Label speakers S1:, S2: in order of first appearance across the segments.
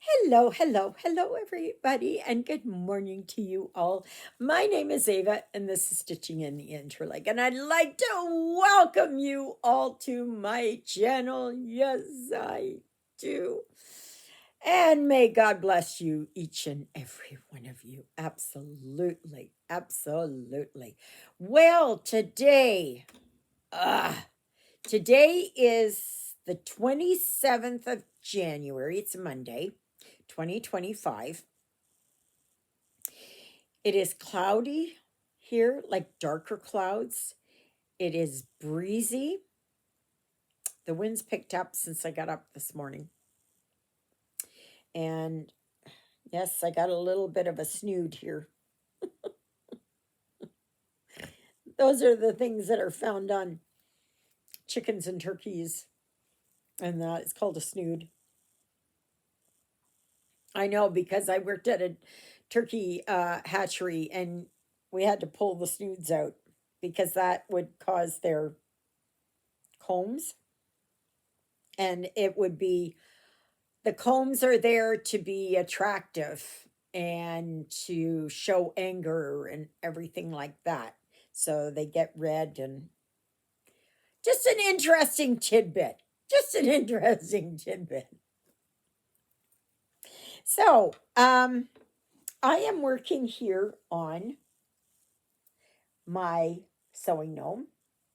S1: Hello, everybody, and good morning to you all. My name is Ava, and this is Stitching in the Interlake, and I'd like to welcome you all to my channel. Yes, I do. And may God bless you, each and every one of you. Absolutely, absolutely. Well, uh, today is the 27th of January. It's a Monday, 2025. It is cloudy here, like darker clouds. It is breezy. The wind's picked up since I got up this morning. And yes, I got a little bit of a snood here. Those are the things that are found on chickens and turkeys. And that it's called a snood. I know because I worked at a turkey hatchery and we had to pull the snoods out because that would cause their combs. And it would be the combs are there to be attractive and to show anger and everything like that. So they get red and just an interesting tidbit. Just an interesting tidbit. So, I am working here on my sewing gnome.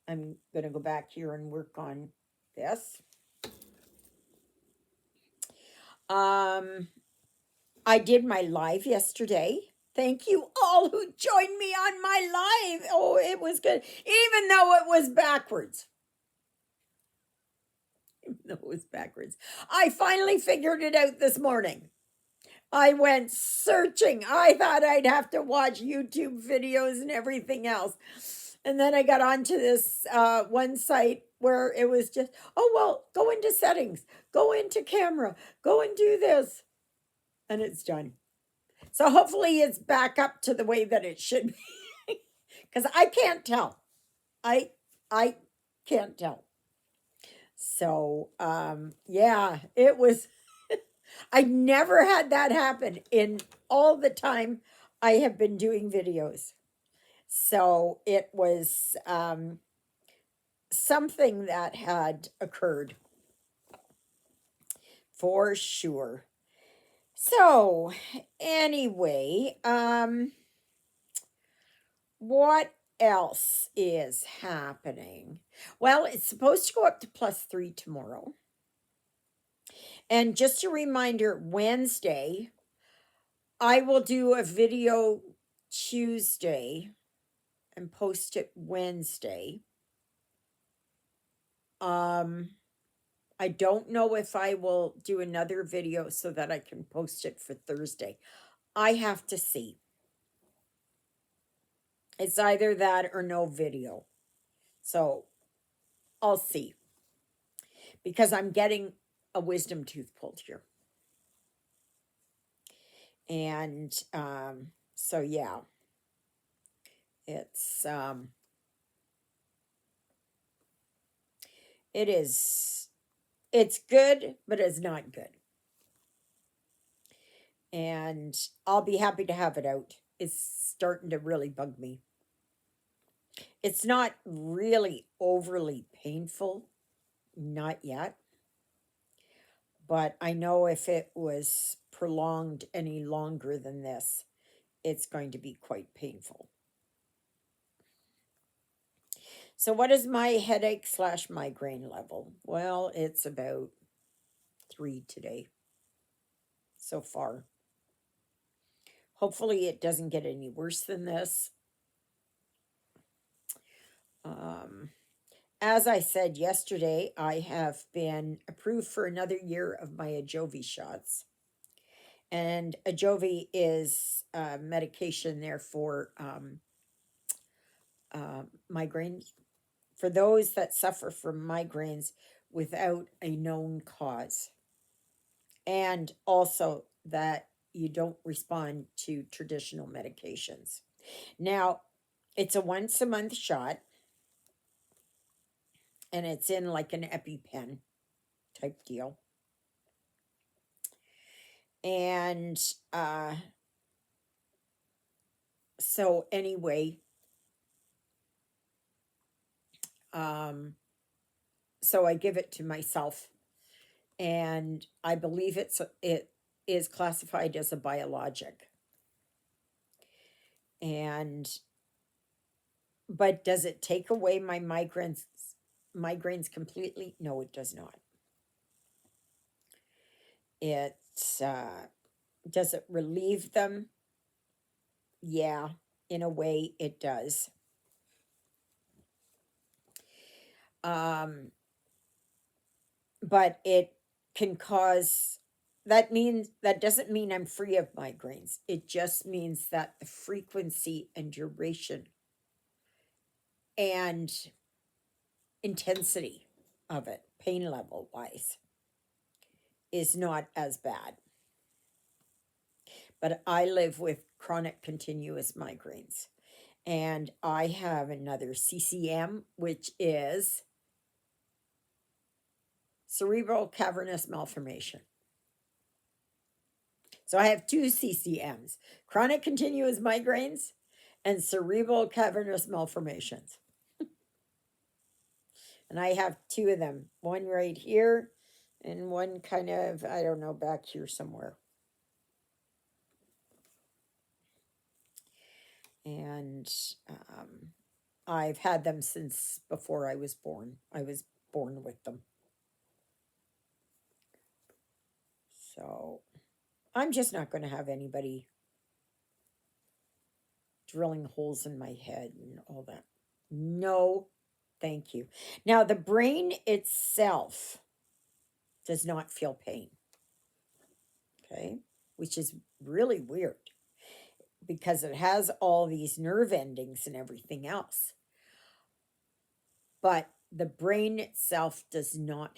S1: I'm going to go back here and work on this. Um, I did my live yesterday. Thank you all who joined me on my live. Oh, it was good. Even though it was backwards. Even though it was backwards. I finally figured it out this morning. I went searching. I thought I'd have to watch YouTube videos and everything else. And then I got onto this one site where it was just, oh, well, go into settings, go into camera, go and do this. And it's done. So hopefully it's back up to the way that it should be. Because I can't tell. I can't tell. So yeah, it was I never had that happen in all the time I have been doing videos. So it was something that had occurred for sure. So anyway, what else is happening? Well, it's supposed to go up to +3 tomorrow. And just a reminder, Wednesday, I will do a video Tuesday and post it Wednesday. I don't know if I will do another video so that I can post it for Thursday. I have to see. It's either that or no video. So I'll see. Because I'm getting a wisdom tooth pulled here. And so yeah. It's it is it's good, but it's not good. And I'll be happy to have it out. It's starting to really bug me. It's not really overly painful, not yet. But I know if it was prolonged any longer than this, it's going to be quite painful. So, what is my headache/migraine level? Well, it's about 3 today so far. Hopefully, it doesn't get any worse than this. As I said yesterday, I have been approved for another year of my Ajovy shots. And Ajovy is medication there for migraines, for those that suffer from migraines without a known cause. And also that you don't respond to traditional medications. Now, it's a once a month shot, and it's in like an EpiPen type deal. And so anyway, so I give it to myself, and I believe it is classified as a biologic. And but does it take away my migraines completely? No, it does not. It does it relieve them? Yeah, in a way it does. Um, but it can cause, that doesn't mean I'm free of migraines. It just means that the frequency and duration and intensity of it, pain level wise, is not as bad. But I live with chronic continuous migraines. And I have another CCM, which is cerebral cavernous malformation. So I have two CCMs, chronic continuous migraines and cerebral cavernous malformations. And I have two of them, one right here and one kind of, I don't know, back here somewhere. And I've had them since before I was born. I was born with them. So I'm just not going to have anybody drilling holes in my head and all that. No, thank you. Now, the brain itself does not feel pain, okay? Which is really weird because it has all these nerve endings and everything else. But the brain itself does not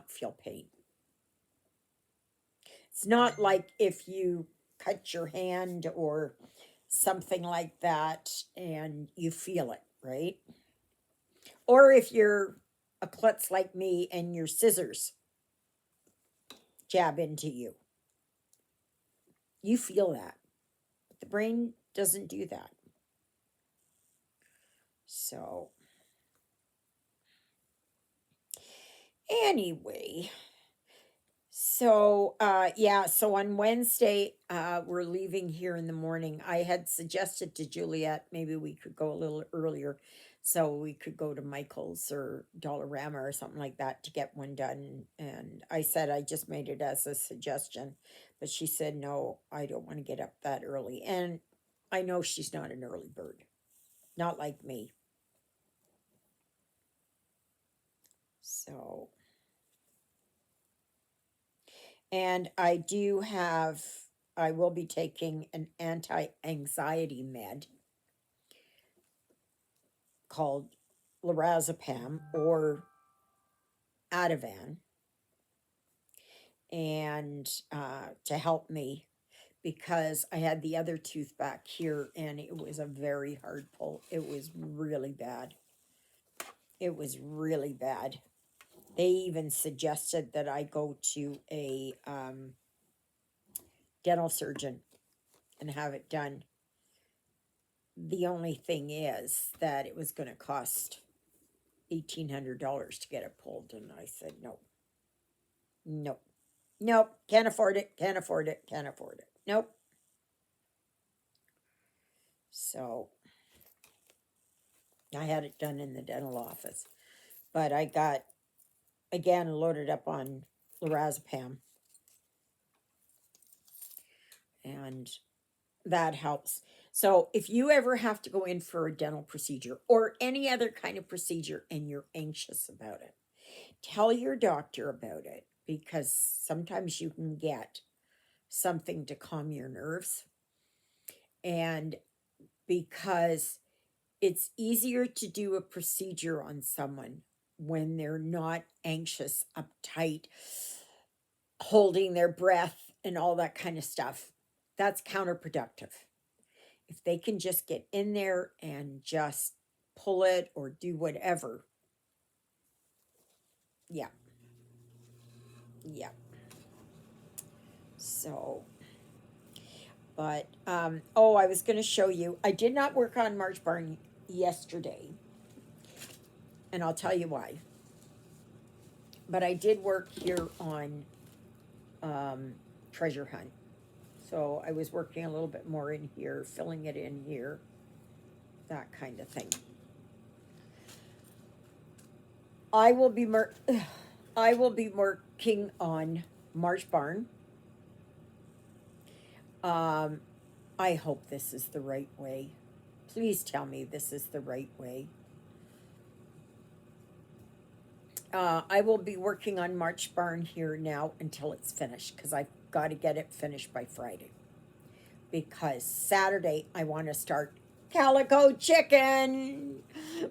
S1: feel pain. It's not like if you cut your hand or something like that and you feel it, right? Or if you're a klutz like me and your scissors jab into you, you feel that. But the brain doesn't do that. So, anyway, so yeah, so on Wednesday, we're leaving here in the morning. I had suggested to Juliet maybe we could go a little earlier so we could go to Michael's or Dollarama or something like that to get one done. And I said I just made it as a suggestion, but she said no, I don't want to get up that early. And I know she's not an early bird, not like me. So, and I will be taking an anti-anxiety med called lorazepam or Ativan, and to help me because I had the other tooth back here and it was a very hard pull. It was really bad. It was really bad. They even suggested that I go to a dental surgeon and have it done. The only thing is that it was going to cost $1,800 to get it pulled, and I said no, nope, nope, can't afford it, can't afford it, can't afford it, nope. So I had it done in the dental office, but I got again loaded up on lorazepam, and that helps. So if you ever have to go in for a dental procedure or any other kind of procedure and you're anxious about it, tell your doctor about it because sometimes you can get something to calm your nerves. And because it's easier to do a procedure on someone when they're not anxious, uptight, holding their breath, and all that kind of stuff. That's counterproductive. If they can just get in there and just pull it or do whatever, yeah, yeah. So, but, oh, I was going to show you. I did not work on March Barn yesterday, and I'll tell you why. But I did work here on Treasure Hunt. So I was working a little bit more in here, filling it in here, that kind of thing. I will be I will be working on Marsh Barn. I hope this is the right way. Please tell me this is the right way. I will be working on March Barn here now until it's finished, because I've got to get it finished by Friday. Because Saturday I want to start Calico Chicken.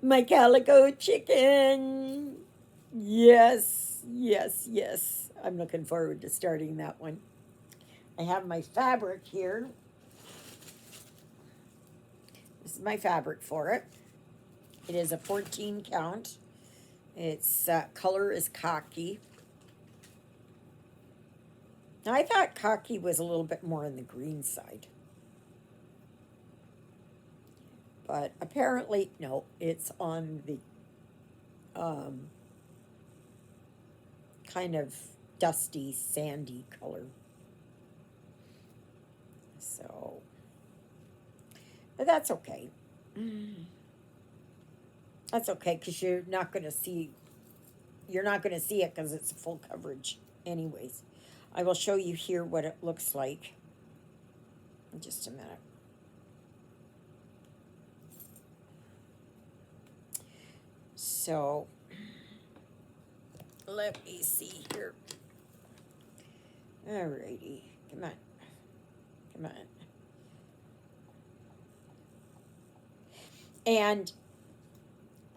S1: My Calico Chicken. Yes, yes, yes. I'm looking forward to starting that one. I have my fabric here. This is my fabric for it. It is a 14 count. Its color is khaki. Now, I thought khaki was a little bit more on the green side. But apparently, no, it's on the kind of dusty, sandy color. So, but that's okay. That's okay, because you're not going to see it because it's full coverage anyways. I will show you here what it looks like in just a minute. So, let me see here. Alrighty, come on. Come on. And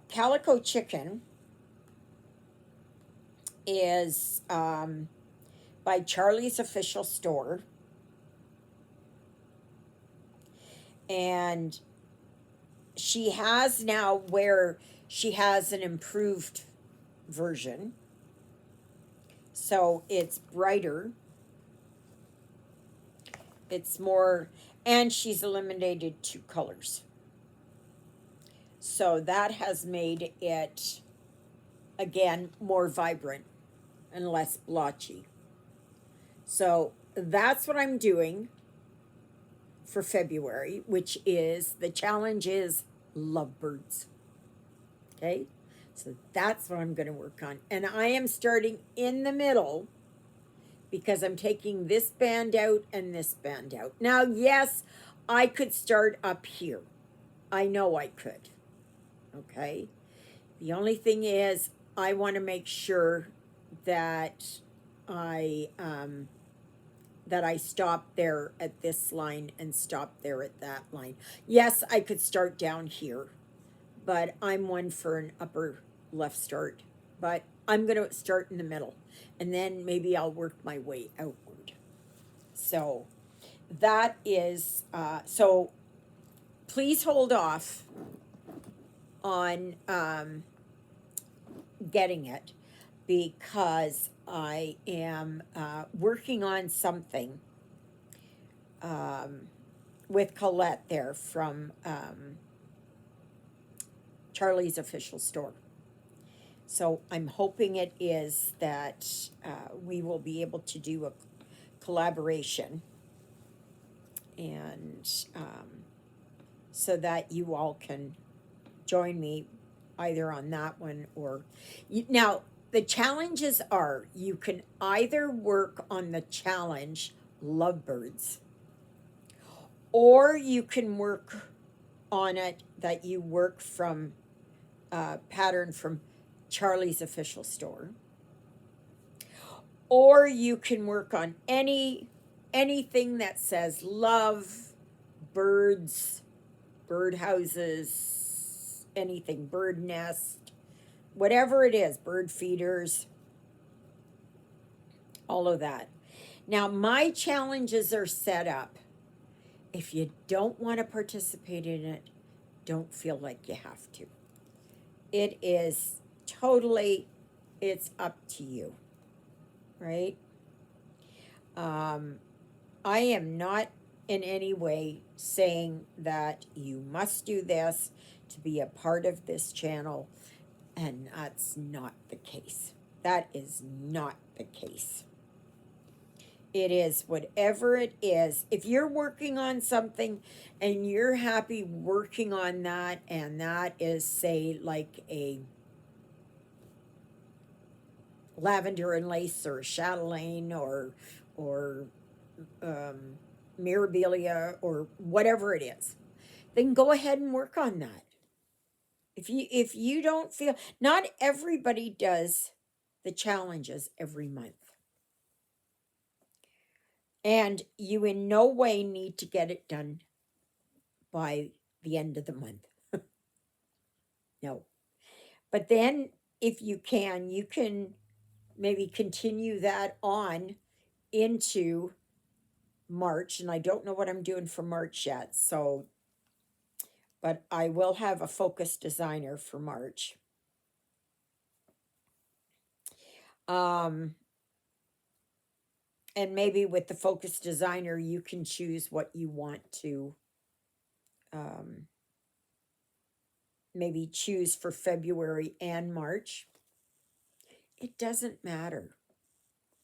S1: Calico Chicken is by Charlie's Official Store. And she has now where she has an improved version. So it's brighter. It's more, and she's eliminated 2 colors. So that has made it, again, more vibrant and less blotchy. So that's what I'm doing for February, which is, the challenge is lovebirds. Okay? So that's what I'm going to work on. And I am starting in the middle, because I'm taking this band out and this band out. Now, yes, I could start up here. I know I could. Okay? The only thing is, I want to make sure that I stop there at this line and stop there at that line. Yes, I could start down here, but I'm one for an upper left start. But I'm going to start in the middle, and then maybe I'll work my way outward. So that is, so please hold off on getting it, because I am working on something with Colette there from Charlie's Official Store. So I'm hoping it is that we will be able to do a collaboration, and so that you all can join me either on that one or now the challenges are, you can either work on the challenge Lovebirds, or you can work on it that you work from pattern from Charlie's Official Store, or you can work on anything that says love, birds, birdhouses, anything, bird nest, whatever it is, bird feeders, all of that. Now, my challenges are set up. If you don't want to participate in it, don't feel like you have to. It is totally, it's up to you, right? I am not in any way saying that you must do this to be a part of this channel, and that's not the case. That is not the case. It is whatever it is. If you're working on something and you're happy working on that, and that is, say, like a lavender and lace or chatelaine or mirabilia or whatever it is, then go ahead and work on that. If you don't feel, not everybody does the challenges every month. And you in no way need to get it done by the end of the month. No. But then if you can maybe continue that on into March. And I don't know what I'm doing for March yet. So, but I will have a focus designer for March. And maybe with the focus designer, you can choose what you want to maybe choose for February and March. It doesn't matter.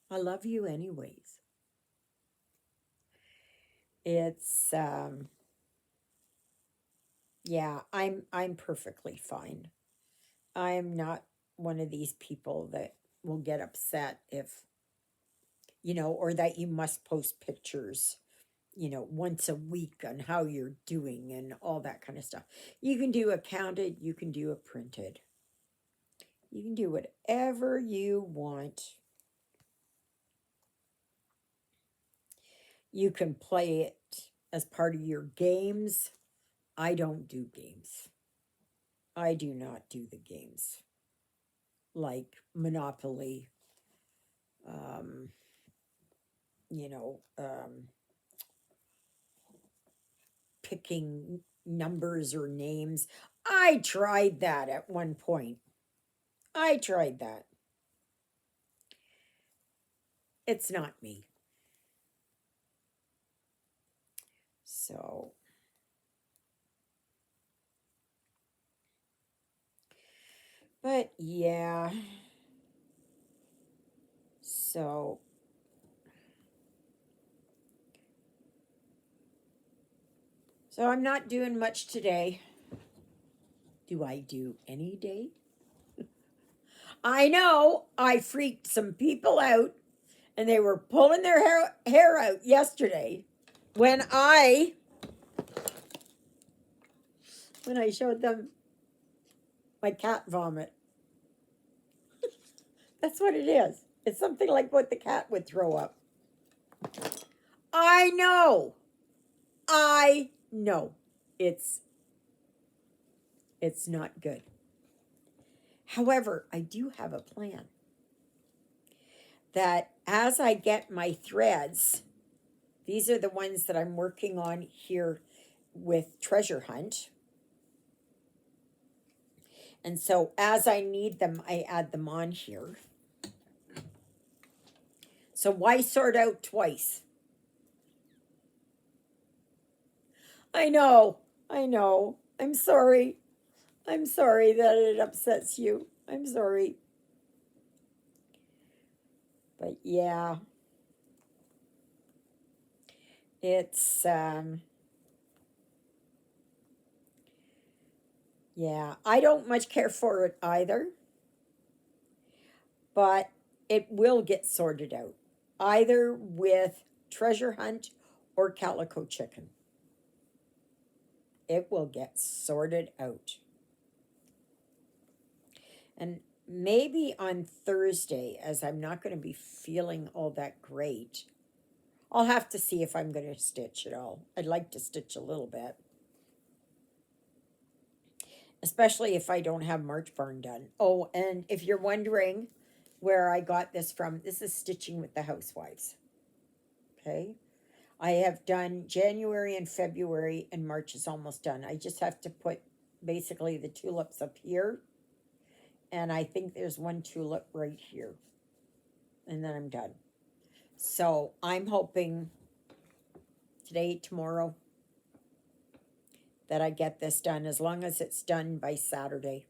S1: I love you anyways. It's yeah, I'm perfectly fine. I'm not one of these people that will get upset if, or that you must post pictures, once a week on how you're doing and all that kind of stuff. You can do a counted, you can do a printed. You can do whatever you want. You can play it as part of your games. I don't do games. I do not do the games like Monopoly, um, you know, um, picking numbers or names. I tried that at one point. I tried that. It's not me. So, but yeah. So, I'm not doing much today. Do I do any day? I know I freaked some people out and they were pulling their hair out yesterday when I showed them my cat vomit. That's what it is. It's something like what the cat would throw up. I know. I know. It's not good. However, I do have a plan that as I get my threads, these are the ones that I'm working on here with Treasure Hunt. And so as I need them, I add them on here. So why sort out twice? I know. I'm sorry. I'm sorry that it upsets you. I'm sorry. But yeah. It's yeah, I don't much care for it either. But it will get sorted out, either with Treasure Hunt or Calico Chicken. It will get sorted out. And maybe on Thursday, as I'm not going to be feeling all that great, I'll have to see if I'm going to stitch at all. I'd like to stitch a little bit. Especially if I don't have March Barn done. Oh, and if you're wondering where I got this from, this is Stitching with the Housewives. Okay? I have done January and February, and March is almost done. I just have to put basically the tulips up here. And I think there's one tulip right here. And then I'm done. So I'm hoping today, tomorrow, that I get this done, as long as it's done by Saturday.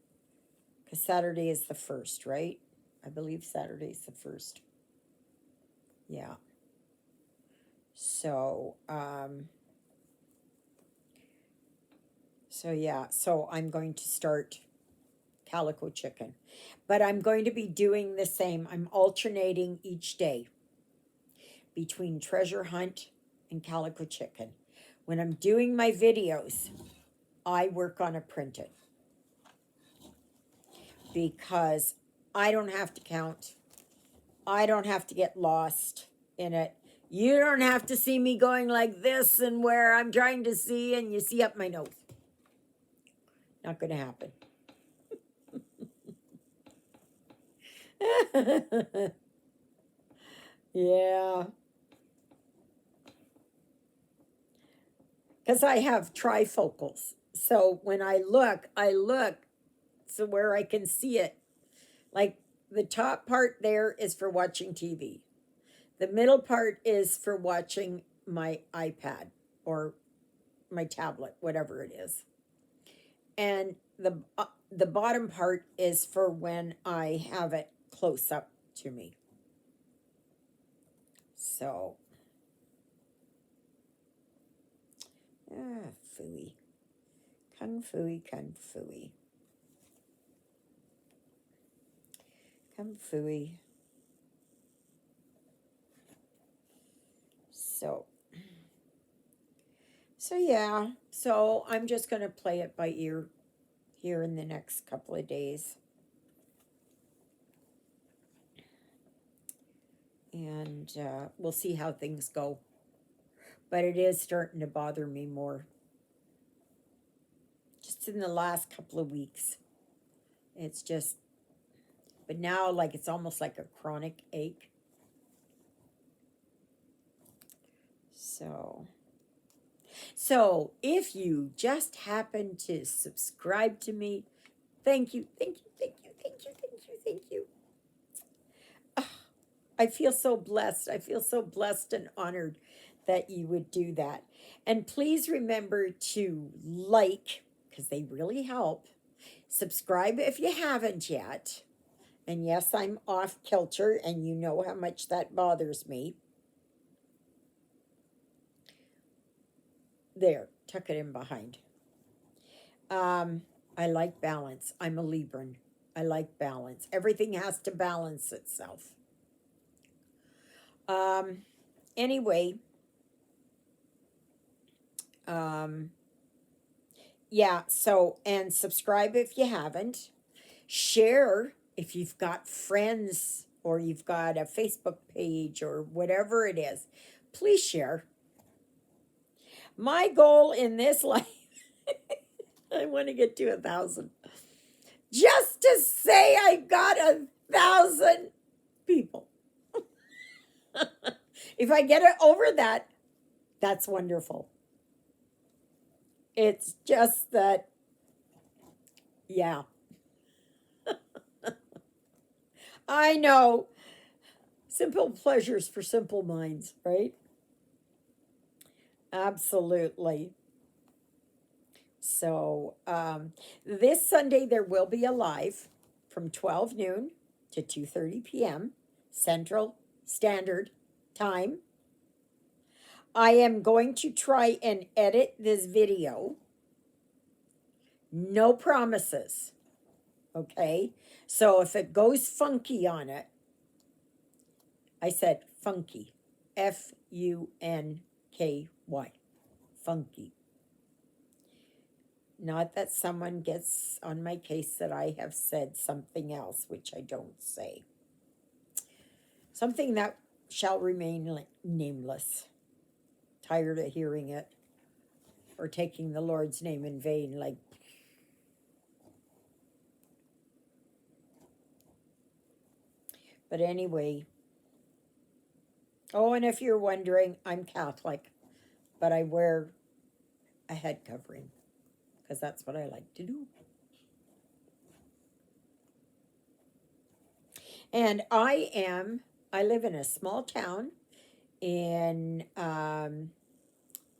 S1: Because Saturday is the 1st, right? I believe Saturday is the 1st. Yeah. So, yeah, so I'm going to start Calico Chicken. But I'm going to be doing the same. I'm alternating each day between Treasure Hunt and Calico Chicken. When I'm doing my videos, I work on a printed because I don't have to count. I don't have to get lost in it. You don't have to see me going like this and where I'm trying to see and you see up my nose. Not going to happen. Yeah. Because I have trifocals. So when I look so where I can see it. Like the top part there is for watching TV. The middle part is for watching my iPad or my tablet, whatever it is. And the bottom part is for when I have it close up to me. So, phooey. Kung phooey, kung phooey. Kung phooey. So yeah, so I'm just going to play it by ear here in the next couple of days. And we'll see how things go. But it is starting to bother me more. Just in the last couple of weeks. It's just, but now like it's almost like a chronic ache. So if you just happen to subscribe to me, thank you, thank you, thank you, thank you, thank you, thank you. I feel so blessed. I feel so blessed and honored that you would do that. And please remember to like, because they really help. Subscribe if you haven't yet. And yes, I'm off kilter, and you know how much that bothers me. There, tuck it in behind. I like balance. I'm a Libran. I like balance. Everything has to balance itself. Anyway, yeah, so, and subscribe if you haven't. Share if you've got friends or you've got a Facebook page or whatever it is. Please share. My goal in this life, I want to get to 1,000. Just to say I got 1,000 people. If I get it over that, that's wonderful. It's just that, yeah. I know. Simple pleasures for simple minds, right? Absolutely. So, this Sunday there will be a live from 12 noon to 2:30 p.m. Central Standard Time. I am going to try and edit this video. No promises. Okay? So if it goes funky on it, I said funky. Funky. Funky. Not that someone gets on my case that I have said something else, which I don't say. Something that shall remain nameless. Tired of hearing it. Or taking the Lord's name in vain, like. But anyway. Oh, and if you're wondering, I'm Catholic. But I wear a head covering. Because that's what I like to do. And I live in a small town in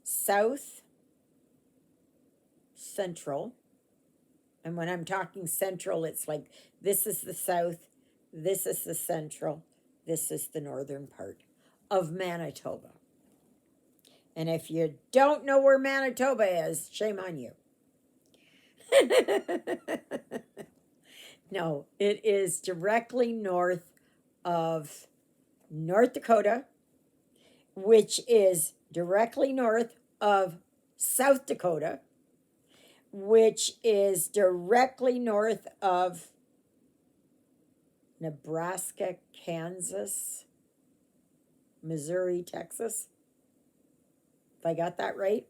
S1: south central. And when I'm talking central, it's like this is the south, this is the central, this is the northern part of Manitoba. And if you don't know where Manitoba is, shame on you. No, it is directly north of North Dakota, which is directly north of South Dakota, which is directly north of Nebraska, Kansas, Missouri, Texas. If I got that right.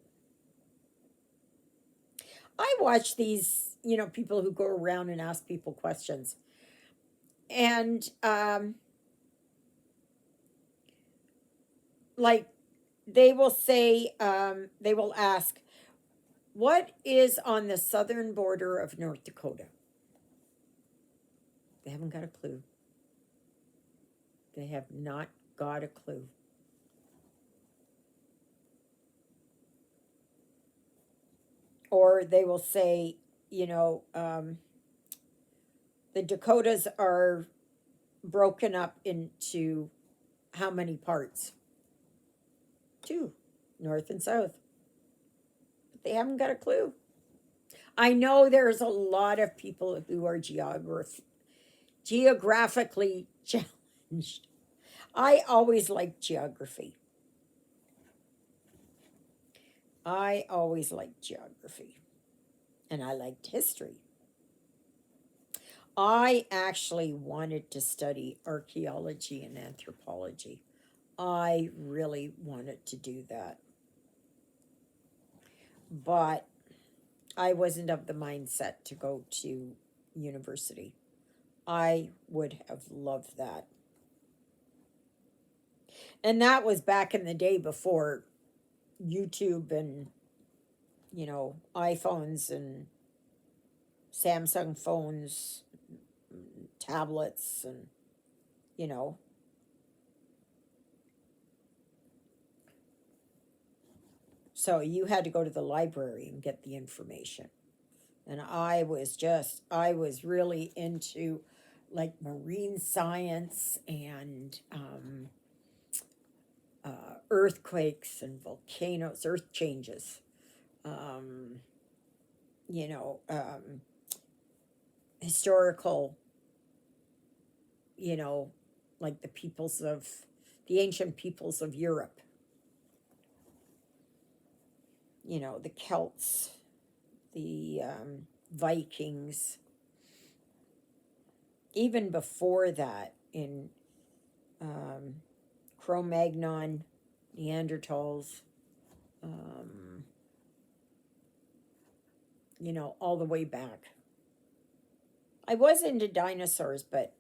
S1: I watch these, people who go around and ask people questions. And like they will say, they will ask, what is on the southern border of North Dakota? They haven't got a clue. They have not got a clue. Or they will say, the Dakotas are broken up into how many parts? 2, north and south. But they haven't got a clue. I know there's a lot of people who are geographically challenged. I always liked geography. I always liked geography. And I liked history. I actually wanted to study archaeology and anthropology. I really wanted to do that. But I wasn't of the mindset to go to university. I would have loved that. And that was back in the day before YouTube and, iPhones and Samsung phones, tablets, and, So you had to go to the library and get the information. And I was really into like marine science and earthquakes and volcanoes, earth changes. Um, Historical, like the ancient peoples of Europe. The Celts, the Vikings. Even before that, in Cro-Magnon, Neanderthals, all the way back. I was into dinosaurs, but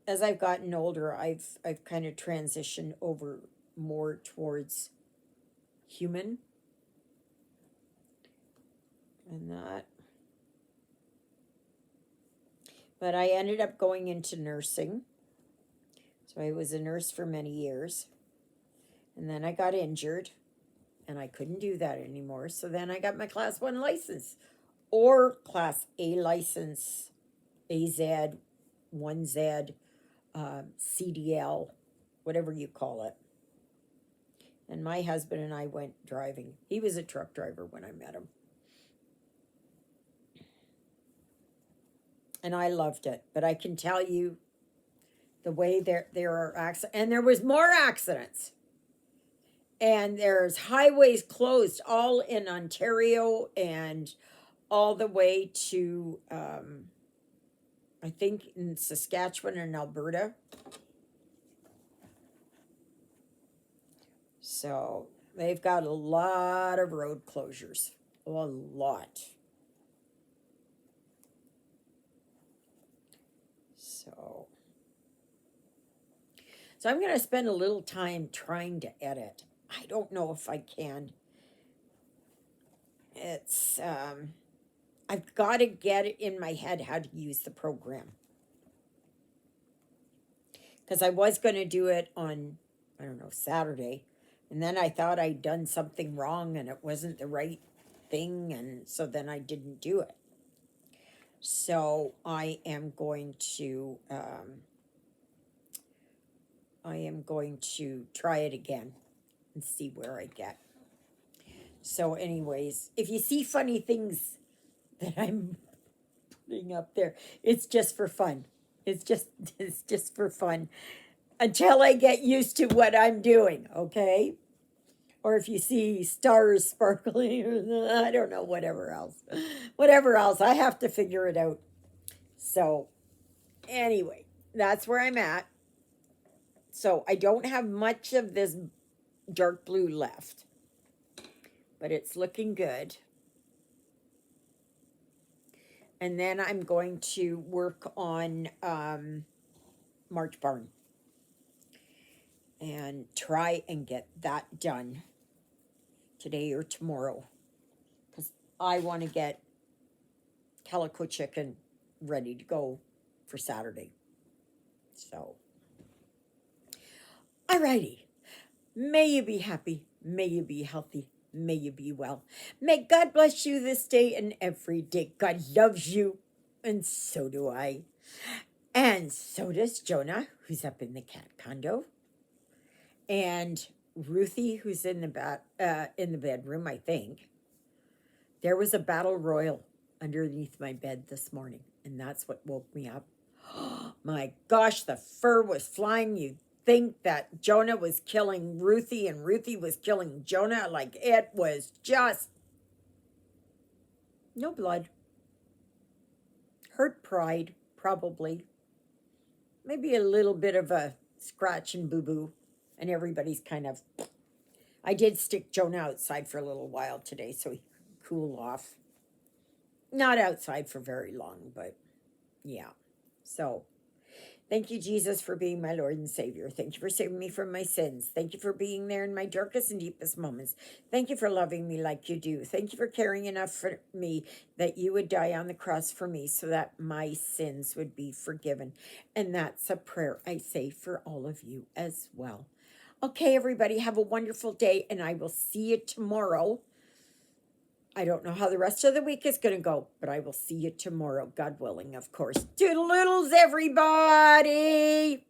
S1: as I've gotten older, I've kind of transitioned over more towards human and that. But I ended up going into nursing. So I was a nurse for many years. And then I got injured and I couldn't do that anymore. So then I got my class 1 license or class A license, AZ, 1Z, CDL, whatever you call it. And my husband and I went driving. He was a truck driver when I met him. And I loved it. But I can tell you the way there are accidents. And there was more accidents. And there's highways closed all in Ontario and all the way to, I think, in Saskatchewan and Alberta. So they've got a lot of road closures. A lot. So I'm going to spend a little time trying to edit. I don't know if I can. It's, I've got to get it in my head how to use the program. Because I was going to do it on, I don't know, Saturday. And then I thought I'd done something wrong and it wasn't the right thing. And so then I didn't do it. So I am going to try it again and see where I get. So anyways, if you see funny things that I'm putting up there, it's just for fun. It's just for fun until I get used to what I'm doing, okay? Or if you see stars sparkling, I don't know, whatever else. Whatever else, I have to figure it out. So anyway, that's where I'm at. So I don't have much of this dark blue left, but it's looking good. And then I'm going to work on March Barn and try and get that done today or tomorrow, because I want to get calico chicken ready to go for Saturday. So, alrighty. May you be happy. May you be healthy. May you be well. May God bless you this day and every day. God loves you, and so do I. And so does Jonah, who's up in the cat condo. And Ruthie, who's in the bedroom, I think. There was a battle royal underneath my bed this morning, and that's what woke me up. My gosh, the fur was flying. You'd think that Jonah was killing Ruthie and Ruthie was killing Jonah. Like, it was just no blood. Hurt pride, probably. Maybe a little bit of a scratch and boo-boo. And everybody's kind of... I did stick Jonah outside for a little while today so he could cool off. Not outside for very long, but yeah. So, thank you, Jesus, for being my Lord and Savior. Thank you for saving me from my sins. Thank you for being there in my darkest and deepest moments. Thank you for loving me like you do. Thank you for caring enough for me that you would die on the cross for me so that my sins would be forgiven. And that's a prayer I say for all of you as well. Okay, everybody, have a wonderful day, and I will see you tomorrow. I don't know how the rest of the week is going to go, but I will see you tomorrow, God willing, of course. Toodle-oodles, everybody!